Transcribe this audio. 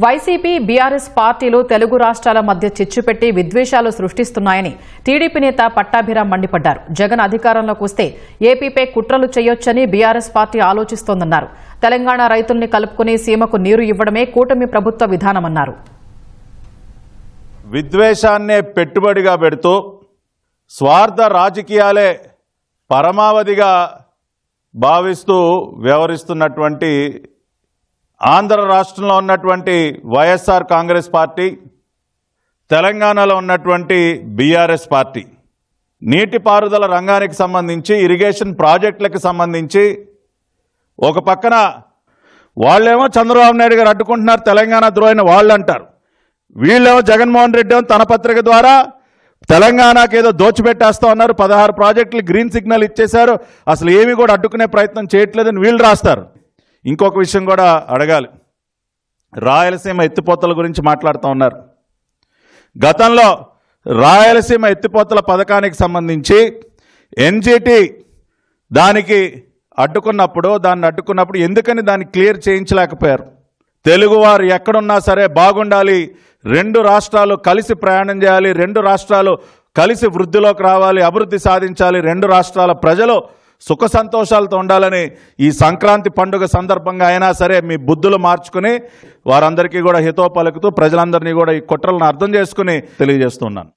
YCP BRS పార్టీలు తెలుగు రాష్ట్రాల మధ్య చిచ్చుపెట్టి విద్వేషాలు సృష్టిస్తున్నాయని టీడీపీ నేత పట్టాభిరామ్ మండిపడ్డారు. జగన్ అధికారంలోకి వస్తే ఏపీపై కుట్రలు చేయొచ్చని బీఆర్ఎస్ పార్టీ ఆలోచిస్తోందన్నారు. తెలంగాణ రైతుల్ని కలుపుకుని సీమకు నీరు ఇవ్వడమే కూటమి ప్రభుత్వ విధానమన్నారు. విద్వేషాన్నే పెట్టుబడిగా పెడుతూ స్వార్థ రాజకీయాలే పరమావధిగా భావిస్తూ వ్యవహరిస్తున్నటువంటి ఆంధ్ర రాష్ట్రంలో ఉన్నటువంటి వైఎస్ఆర్ కాంగ్రెస్ పార్టీ, తెలంగాణలో ఉన్నటువంటి బీఆర్ఎస్ పార్టీ నీటిపారుదల రంగానికి సంబంధించి, ఇరిగేషన్ ప్రాజెక్టులకు సంబంధించి ఒక పక్కన వాళ్ళేమో చంద్రబాబు నాయుడు గారు అడ్డుకుంటున్నారు, తెలంగాణ ద్రోహిని వాళ్ళు అంటారు. వీళ్ళేమో జగన్మోహన్ రెడ్డి తన పత్రిక ద్వారా తెలంగాణకు ఏదో దోచిపెట్టేస్తా ఉన్నారు, 16 ప్రాజెక్టులు గ్రీన్ సిగ్నల్ ఇచ్చేశారు, అసలు ఏమీ కూడా అడ్డుకునే ప్రయత్నం చేయట్లేదని వీళ్ళు రాస్తారు. ఇంకొక విషయం కూడా అడగాలి. రాయలసీమ ఎత్తిపోతల గురించి మాట్లాడుతూ ఉన్నారు. గతంలో రాయలసీమ ఎత్తిపోతల పథకానికి సంబంధించి ఎన్జిటి దాన్ని అడ్డుకున్నప్పుడు ఎందుకని దాన్ని క్లియర్ చేయించలేకపోయారు? తెలుగువారు ఎక్కడున్నా సరే బాగుండాలి, 2 రాష్ట్రాలు కలిసి ప్రయాణం చేయాలి, 2 రాష్ట్రాలు కలిసి వృద్ధిలోకి రావాలి, అభివృద్ధి సాధించాలి, 2 రాష్ట్రాల ప్రజలు సుఖ సంతోషాలతో ఉండాలని ఈ సంక్రాంతి పండుగ సందర్భంగా అయినా సరే మీ బుద్ధులు మార్చుకుని వారందరికీ కూడా హితవు పలుకుతూ ప్రజలందరినీ కూడా ఈ కుట్రలను అర్థం చేసుకుని తెలియజేస్తున్నాను.